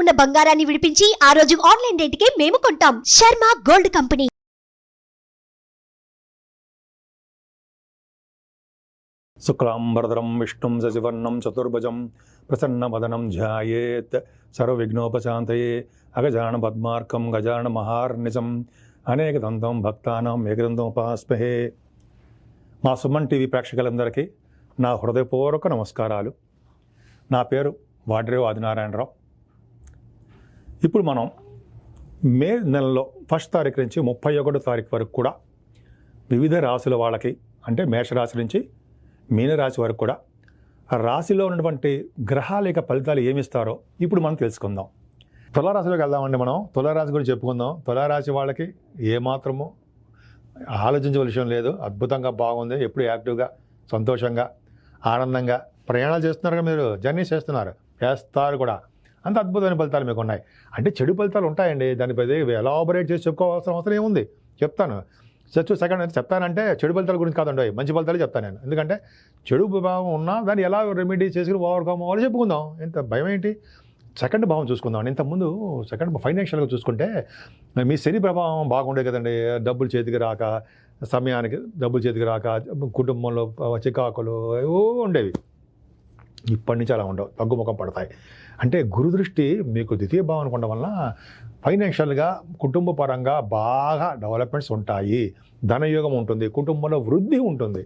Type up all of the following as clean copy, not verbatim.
ఉన్న బంగారాన్ని విడిపించి ఆ రోజు ఆన్లైన్ రేటుకే మేము కొంటాం. Sharma gold company. శుక్లాంబరధరం విష్ణుం శశివర్ణం చతుర్భుజం ప్రసన్నవదనం ధ్యాయేత్ సర్వవిఘ్నోపశాంతయే అగజాన పద్మార్కం గజాన మహార్నిశం అనేకదంతం భక్తానాం ఏకదంతం ఉపాస్మహే. మా సుమన్ టీవీ ప్రేక్షకులందరికీ నా హృదయపూర్వక నమస్కారాలు. నా పేరు వాడ్రేవు ఆదినారాయణరావు. ఇప్పుడు మనం మే నెలలో 1 తారీఖు నుంచి 31 తారీఖు వరకు కూడా వివిధ రాశుల వాళ్ళకి, అంటే మేషరాశి నుంచి మీనరాశి వరకు కూడా ఆ రాశిలో ఉన్నటువంటి గ్రహాల యొక్క ఫలితాలు ఏమిస్తారో ఇప్పుడు మనం తెలుసుకుందాం. తులారాశిలోకి వెళ్దామండి. మనం తులారాశి గురించి చెప్పుకుందాం. తులారాశి వాళ్ళకి ఏమాత్రము ఆలోచించవలసిన విషయం లేదు. అద్భుతంగా బాగుంది. ఎప్పుడు యాక్టివ్గా, సంతోషంగా, ఆనందంగా ప్రయాణాలు చేస్తున్నారు. మీరు జర్నీ చేస్తారు కూడా. అంత అద్భుతమైన ఫలితాలు మీకు ఉన్నాయి. అంటే చెడు ఫలితాలు ఉంటాయండి, దానిపై ఎలాబరేట్ చేసి చెప్పుకోవాల్సిన అవసరం ఏముంది, చెప్తాను. సెకండ్ అయితే చెప్తానంటే చెడు ఫలితాల గురించి కాదండి, మంచి ఫలితాలు చెప్తాను నేను. ఎందుకంటే చెడు ప్రభావం ఉన్నా దాన్ని ఎలా రెమెడీ చేసుకుని ఓవర్కమ్ అవ్వాలి చెప్పుకుందాం. ఇంత భయం ఏంటి? సెకండ్ భావం చూసుకుందాం. ఇంతకుముందు ఫైనాన్షియల్గా చూసుకుంటే మీ శని ప్రభావం బాగుండే కదండి. డబ్బులు చేతికి రాక, సమయానికి డబ్బులు చేతికి రాక, కుటుంబంలో చికాకులు ఏవో ఉండేవి. ఇప్పటి నుంచి అలా ఉండవు, తగ్గుముఖం పడతాయి. అంటే గురుదృష్టి మీకు ద్వితీయ భావం అనుకోవడం వల్ల ఫైనాన్షియల్గా, కుటుంబ పరంగా బాగా డెవలప్మెంట్స్ ఉంటాయి. ధనయోగం ఉంటుంది, కుటుంబంలో వృద్ధి ఉంటుంది.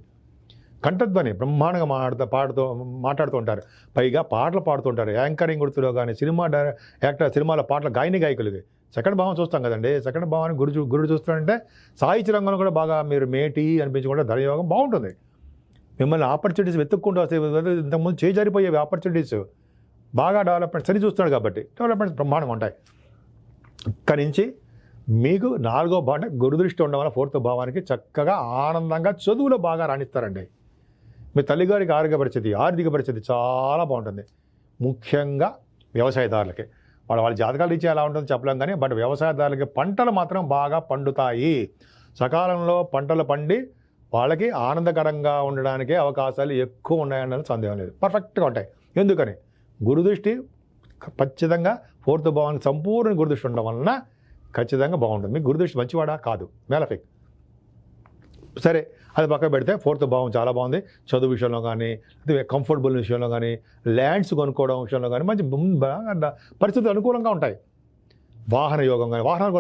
కంఠధ్వని బ్రహ్మాండంగా మాట్లాడుతూ ఉంటారు. పైగా పాటలు పాడుతుంటారు. యాంకరింగ్ వృత్తిలో కానీ, సినిమాల పాటల గాయకులకి సెకండ్ భావం చూస్తాం కదండి. సెకండ్ భావాన్ని గురుడు చూస్తాడంటే సాహిత్య రంగంలో కూడా బాగా మీరు మేటి అనిపించుకుంటే ధనయోగం బాగుంటుంది. మిమ్మల్ని ఆపర్చునిటీస్ వెతుక్కుంటూ వస్తే, ఇంతకుముందు చేజారిపోయేవి ఆపర్చునిటీస్ బాగా డెవలప్మెంట్ సరి చూస్తున్నాడు కాబట్టి డెవలప్మెంట్స్ బ్రహ్మాండంగా ఉంటాయి. ఇక్కడి నుంచి మీకు 4వ భావం అంటే గురుదృష్టి ఉండడం వల్ల 4వ భావానికి చక్కగా ఆనందంగా చదువులో బాగా రాణిస్తారండి. మీ తల్లిగారికి ఆర్థిక పరిస్థితి చాలా బాగుంటుంది. ముఖ్యంగా వ్యవసాయదారులకి వాళ్ళ జాతకాలు ఇచ్చి ఎలా ఉంటుందో చెప్పలేం కానీ, బట్ వ్యవసాయదారులకి పంటలు మాత్రం బాగా పండుతాయి. సకాలంలో పంటలు పండి వాళ్ళకి ఆనందకరంగా ఉండడానికే అవకాశాలు ఎక్కువ ఉన్నాయన్న సందేహం లేదు. పర్ఫెక్ట్గా ఉంటాయి. ఎందుకని? గురుదృష్టి ఖచ్చితంగా 4వ భావానికి సంపూర్ణ గురుదృష్టి ఉండడం వలన ఖచ్చితంగా బాగుంటుంది. మీకు గురుదృష్టి మంచివాడా? కాదు, మేలఫిక్. సరే, అది పక్కన పెడితే 4వ భావం చాలా బాగుంది. చదువు విషయంలో కానీ, కంఫర్టబుల్ విషయంలో కానీ, ల్యాండ్స్ కొనుక్కోవడం విషయంలో కానీ మంచి పరిస్థితులు అనుకూలంగా ఉంటాయి. వాహన యోగం కానీ, వాహనాలు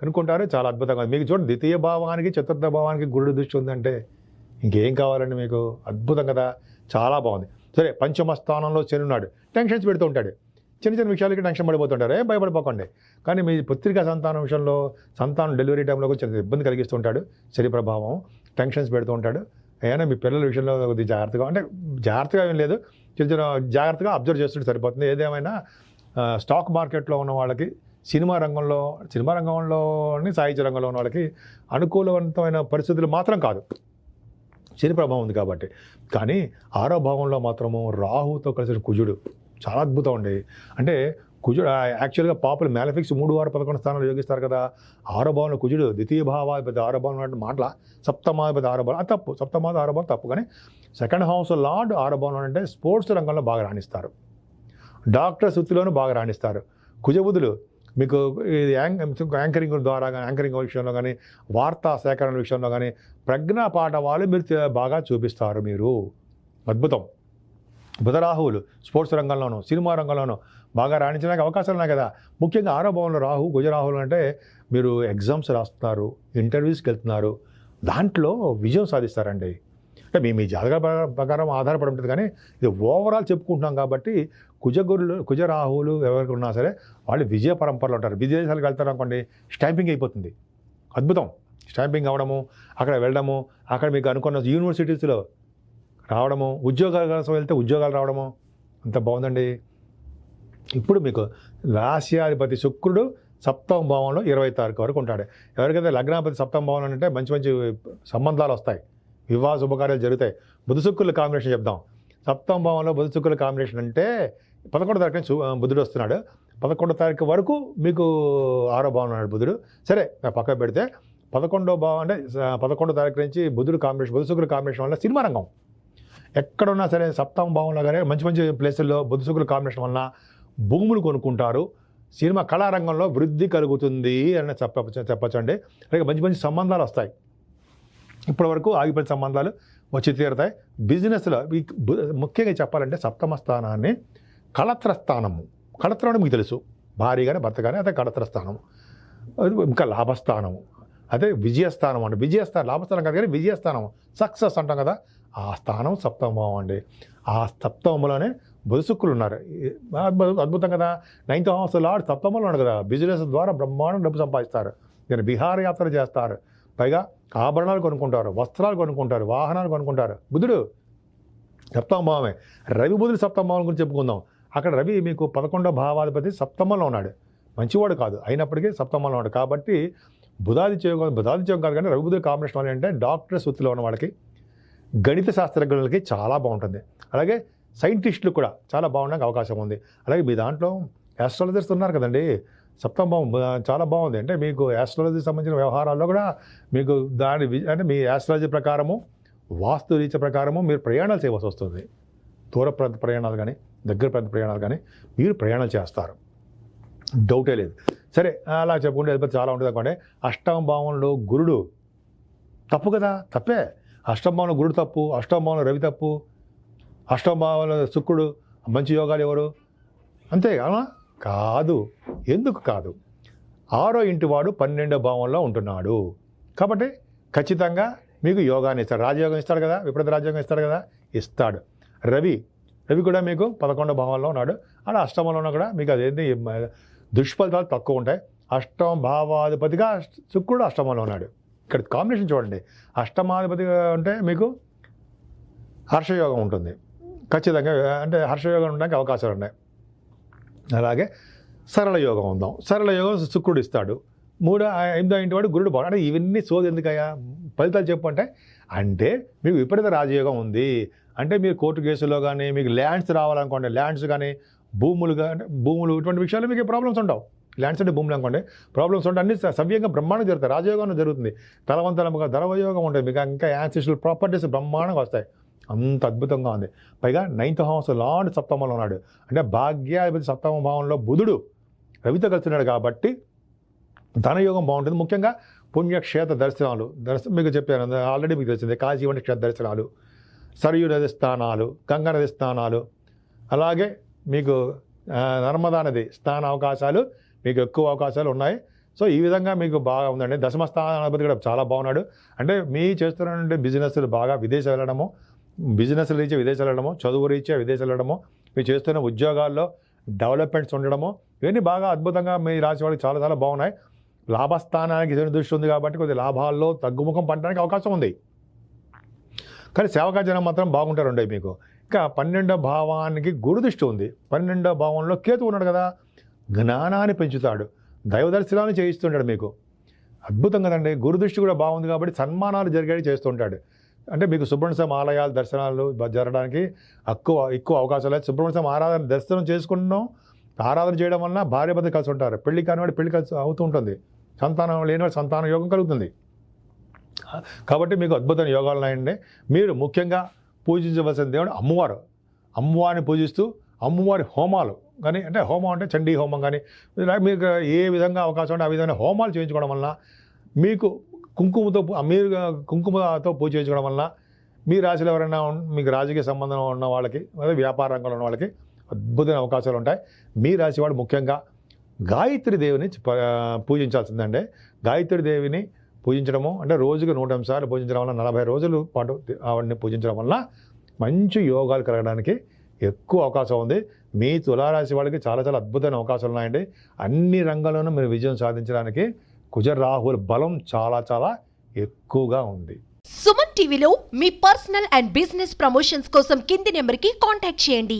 కనుక్కుంటారు. చాలా అద్భుతంగా. మీకు చూడండి, ద్వితీయ భావానికి, చతుర్థ భావానికి గురుడు దృష్టి ఉందంటే ఇంకేం కావాలండి మీకు? అద్భుతం కదా, చాలా బాగుంది. సరే, పంచమ స్థానంలో శని ఉన్నాడు. టెన్షన్స్ పెడుతూ ఉంటాడు. చిన్న విషయాలకి టెన్షన్ పడిపోతుంటారు. భయపడిపోకండి. కానీ మీ పుత్రికా సంతానం విషయంలో, సంతానం డెలివరీ టైంలో కొంచెం ఇబ్బంది కలిగిస్తూ ఉంటాడు. శని ప్రభావం టెన్షన్స్ పెడుతూ ఉంటాడు. అయినా మీ పిల్లల విషయంలో కొద్దిగా జాగ్రత్తగా ఏం లేదు, చిన్న జాగ్రత్తగా అబ్జర్వ్ చేస్తుంటే సరిపోతుంది. ఏదేమైనా స్టాక్ మార్కెట్లో ఉన్న వాళ్ళకి, సినిమా రంగంలోని సాహిత్య రంగంలో ఉన్న వాళ్ళకి అనుకూలవంతమైన పరిస్థితులు మాత్రం కాదు, శని ప్రభావం ఉంది కాబట్టి. కానీ 6వ భావంలో మాత్రము రాహుతో కలిసిన కుజుడు చాలా అద్భుతం అండి. అంటే కుజుడు యాక్చువల్గా పాపులు మ్యాలఫిక్స్ 3, 6, 11 స్థానాలు యోగిస్తారు కదా. 6వ భావంలో కుజుడు ద్వితీయ భావాధిపతి 6వ భావం అంటే మాటల సప్తమాధిపతి 6వ భావం తప్పు. సప్తమాది 6వ భావం తప్పు. కానీ సెకండ్ హౌస్ లార్డ్ 6వ భావం అంటే స్పోర్ట్స్ రంగంలో బాగా రాణిస్తారు. డాక్టర్స్ వృత్తిలోనూ బాగా రాణిస్తారు. కుజబుధులు మీకు యాంకరింగ్ ద్వారా కానీ, యాంకరింగ్ విషయంలో కానీ, వార్తా సేకరణ విషయంలో కానీ, ప్రజ్ఞా పాఠవాలు మీరు బాగా చూపిస్తారు. మీరు అద్భుతం. బుధరాహువులు స్పోర్ట్స్ రంగంలోనూ, సినిమా రంగంలోనూ బాగా రాణించడానికి అవకాశాలు ఉన్నాయి కదా. ముఖ్యంగా 6వ భావంలో గుజరాహువులు అంటే మీరు ఎగ్జామ్స్ రాస్తున్నారు, ఇంటర్వ్యూస్కి వెళ్తున్నారు, దాంట్లో విజయం సాధిస్తారండి. అంటే మీ జాతక ప్రకారం ఆధారపడి ఉంటుంది. కానీ ఇది ఓవరాల్ చెప్పుకుంటున్నాం కాబట్టి కుజరాహువులు ఎవరికి ఉన్నా సరే వాళ్ళు విజయ పరంపరలో ఉంటారు. విదేశాలకు వెళ్తారు అనుకోండి, స్టాంపింగ్ అయిపోతుంది. అద్భుతం. స్టాంపింగ్ అవ్వడము, అక్కడ వెళ్ళడము, అక్కడ మీకు అనుకున్న యూనివర్సిటీస్లో రావడము, ఉద్యోగాల కోసం వెళ్తే ఉద్యోగాలు రావడము, అంత బాగుందండి. ఇప్పుడు మీకు రాశ్యాధిపతి శుక్రుడు 7వ భావంలో 20వ తారీఖు వరకు ఉంటాడు. ఎవరికైతే లగ్నాధిపతి 7వ భావంలో అంటే మంచి సంబంధాలు వస్తాయి, వివాహ శుభకార్యాలు జరుగుతాయి. బుధ శుక్రుల కాంబినేషన్ చెప్దాం. 7వ భావంలో బుధ శుక్రుల కాంబినేషన్ అంటే 11వ తారీఖు నుంచి బుధుడు వస్తున్నాడు. 11వ తారీఖు వరకు మీకు 6వ భావం ఉన్నాడు బుధుడు. సరే, పక్కన పెడితే 11వ భావం అంటే 11వ తారీఖు నుంచి బుధ శుక్రుల కాంబినేషన్ వల్ల సినిమా రంగం ఎక్కడున్నా సరే 7వ భావంలో కానీ మంచి ప్లేసుల్లో బుధ శుక్రుల కాంబినేషన్ వలన భూములు కొనుక్కుంటారు, సినిమా కళారంగంలో వృద్ధి కలుగుతుంది అని చెప్పచ్చండి. అలాగే మంచి మంచి సంబంధాలు వస్తాయి. ఇప్పటివరకు ఆగిపోయిన సంబంధాలు వచ్చి తీరుతాయి. బిజినెస్లో ముఖ్యంగా చెప్పాలంటే సప్తమ స్థానాన్ని కళత్ర స్థానము, కళత్రం అంటే మీకు తెలుసు, భార్య కానీ భర్త కానీ అదే కళత్ర స్థానము. ఇంకా లాభస్థానము అదే విజయస్థానం అండి. విజయస్థానం లాభస్థానం కాదు కానీ విజయస్థానం, సక్సెస్ అంటాం కదా, ఆ స్థానం సప్తమం అండి. ఆ సప్తమంలోనే బుధ శుక్రులు ఉన్నారు. అద్భుతం కదా. 9th house లార్డ్ సప్తమంలో ఉన్నాడు కదా. బిజినెస్ ద్వారా బ్రహ్మాండం డబ్బు సంపాదిస్తారు. నేను విహారయాత్ర చేస్తారు, పైగా ఆభరణాలు కొనుక్కుంటారు, వస్త్రాలు కొనుక్కుంటారు, వాహనాలు కొనుక్కుంటారు. బుధుడు సప్తమ భావమే. రవి బుధుడు సప్తమ భావం గురించి చెప్పుకుందాం. అక్కడ రవి మీకు 11వ భావాధిపతి సప్తమంలో ఉన్నాడు. మంచివాడు కాదు, అయినప్పటికీ సప్తమంలో ఉన్నాడు. కాబట్టి బుధాదిత్యం కాదు కానీ రవి బుధుడు కాంబినేషన్ వల్ల అంటే డాక్టర్స్ వృత్తిలో ఉన్న వాళ్ళకి, గణిత శాస్త్రజ్ఞులకి చాలా బాగుంటుంది. అలాగే సైంటిస్టులు కూడా చాలా బాగుండడానికి అవకాశం ఉంది. అలాగే మీ దాంట్లో ఆస్ట్రాలజర్స్ ఉన్నారు కదండి, సప్తమ భావం చాలా బాగుంది. అంటే మీకు ఆస్ట్రాలజీకి సంబంధించిన వ్యవహారాల్లో కూడా మీకు అంటే మీ ఆస్ట్రాలజీ ప్రకారము, వాస్తు రీత్యా ప్రకారము మీరు ప్రయాణాలు చేయవలసి వస్తుంది. దూర ప్రాంత ప్రయాణాలు కానీ దగ్గర ప్రాంత ప్రయాణాలు కానీ మీరు ప్రయాణాలు చేస్తారు, డౌటే లేదు. సరే, అలా చెప్పుకుంటే అధిపతి చాలా ఉంటుంది అనుకోండి. అష్టమ భావంలో గురుడు తప్పు కదా, తప్పే. అష్టమ భావంలో గురుడు తప్పు, అష్టమ భావంలో రవి తప్పు, అష్టమ భావంలో శుక్రుడు. మంచి యోగాలు ఎవరు? అంతే అలా కాదు. ఎందుకు కాదు? 6వ ఇంటి వాడు 12వ భావంలో ఉంటున్నాడు కాబట్టి ఖచ్చితంగా మీకు యోగాన్ని ఇస్తాడు. రాజయోగం ఇస్తాడు కదా, విపరీత రాజయోగం ఇస్తాడు కదా, ఇస్తాడు. రవి కూడా మీకు 11వ భావంలో ఉన్నాడు. అలా అష్టమంలో ఉన్నా కూడా మీకు అదేంటి దుష్ఫలితాలు తక్కువ ఉంటాయి. అష్టమ భావాధిపతిగా శుక్రుడు అష్టమంలో ఉన్నాడు. ఇక్కడ కాంబినేషన్ చూడండి. అష్టమాధిపతిగా ఉంటే మీకు హర్షయోగం ఉంటుంది ఖచ్చితంగా. అంటే హర్షయోగం ఉండడానికి అవకాశాలు ఉన్నాయి. అలాగే సరళ యోగం ఉందాం. సరళ యోగం శుక్రుడు ఇస్తాడు. 8వ ఇంటి వాడు గురుడు బాగుంది. అంటే ఇవన్నీ సోది ఎందుకయ్యా, ఫలితాలు చెప్పు అంటే మీకు విపరీత రాజయోగం ఉంది. అంటే మీరు కోర్టు కేసులో కానీ మీకు ల్యాండ్స్ రావాలనుకోండి, ల్యాండ్స్ కానీ భూములు ఇటువంటి విషయాలు మీకు ప్రాబ్లమ్స్ ఉండవు. ల్యాండ్స్ అంటే భూములు అనుకోండి, ప్రాబ్లమ్స్ ఉంటాయి. అన్ని సవ్యంగా బ్రహ్మాండంగా జరుగుతాయి. రాజయోగం జరుగుతుంది. తలవంతలముగా ధనవయోగం ఉంటుంది. మీకు ఇంకా యాన్సిస్ట్రల్ ప్రాపర్టీస్ బ్రహ్మాండంగా వస్తాయి. అంత అద్భుతంగా ఉంది. పైగా 9th house లార్డ్ సప్తమంలో ఉన్నాడు. అంటే భాగ్యాధిపతి సప్తమ భావంలో బుధుడు రవితో కలిసినాడు కాబట్టి ధనయోగం బాగుంటుంది. ముఖ్యంగా పుణ్యక్షేత్ర దర్శనాలు మీకు చెప్పాను ఆల్రెడీ, మీకు తెలిసిందే. కాశీ వంటి క్షేత్ర దర్శనాలు, సరయూ నది స్థానాలు, గంగా నది స్థానాలు, అలాగే మీకు నర్మదా నది స్థాన అవకాశాలు మీకు ఎక్కువ అవకాశాలు ఉన్నాయి. సో ఈ విధంగా మీకు బాగా ఉందండి. దశమ స్థానాధిపతి కూడా చాలా బాగున్నాడు. అంటే మీ చేస్తున్నటువంటి బిజినెస్లు బాగా విదేశాలు వెళ్ళడము, బిజినెస్ రీత్యా విదేశాలు వెళ్ళడము, చదువు రీత్యా విదేశాలు వెళ్ళడము, మీరు చేస్తున్న ఉద్యోగాల్లో డెవలప్మెంట్స్ ఉండడము, ఇవన్నీ బాగా అద్భుతంగా మీ రాశి వాళ్ళకి చాలా చాలా బాగున్నాయి. లాభస్థానానికి శని దృష్టి ఉంది కాబట్టి కొద్ది లాభాల్లో తగ్గుముఖం పడడానికి అవకాశం ఉంది. కానీ సేవకా జనం మాత్రం బాగుంటారు మీకు. ఇంకా 12వ భావానికి గురు దృష్టి ఉంది. 12వ భావంలో కేతు ఉన్నాడు కదా, జ్ఞానాన్ని పెంచుతాడు, దైవ దర్శనాన్ని చేయిస్తుంటాడు మీకు. అద్భుతం కదండి. గురు దృష్టి కూడా బాగుంది కాబట్టి సన్మానాలు జరిగేవి చేస్తుంటాడు. అంటే మీకు సుబ్రహ్మణ్య స్వామి ఆలయాలు దర్శనాలు జరగడానికి ఎక్కువ అవకాశాలు అయితే సుబ్రహ్మణ్య స్వామి ఆరాధన దర్శనం చేసుకుంటున్నాం. ఆరాధన చేయడం వలన భార్య భర్త కలిసి ఉంటారు. పెళ్లి కానివాడు పెళ్లి కలిసి అవుతూ ఉంటుంది. సంతానం లేనివాడు సంతాన యోగం కలుగుతుంది. కాబట్టి మీకు అద్భుతమైన యోగాలు ఉన్నాయండి. మీరు ముఖ్యంగా పూజించవలసిన దేవుడు అమ్మవారిని పూజిస్తూ అమ్మవారి హోమాలు కానీ, అంటే హోమం అంటే చండీ హోమం కానీ, మీకు ఏ విధంగా అవకాశం ఉంటే ఆ విధంగా హోమాలు చేయించుకోవడం వలన మీకు కుంకుమతో పూజ చేయించుకోవడం వలన మీ రాశిలో ఎవరైనా మీకు రాజకీయ సంబంధం ఉన్న వాళ్ళకి, అదే వ్యాపార రంగంలో ఉన్న వాళ్ళకి అద్భుతమైన అవకాశాలు ఉంటాయి. మీ రాశి వాడు ముఖ్యంగా గాయత్రి దేవిని పూజించాల్సిందండి. గాయత్రి దేవిని పూజించడము అంటే రోజుకి 108 సార్లు పూజించడం వల్ల 40 రోజుల పాటు ఆవిడని పూజించడం వల్ల మంచి యోగాలు కలగడానికి ఎక్కువ అవకాశం ఉంది. మీ తులారాశి వాళ్ళకి చాలా చాలా అద్భుతమైన అవకాశాలు ఉన్నాయండి. అన్ని రంగాల్లోనూ మీరు విజయం సాధించడానికి కుజ రాహుల బలం చాలా చాలా ఎక్కువగా ఉంది. సుమన్ టీవీలో మీ పర్సనల్ అండ్ బిజినెస్ ప్రమోషన్స్ కోసం కింది నెంబర్కి కాంటాక్ట్ చేయండి.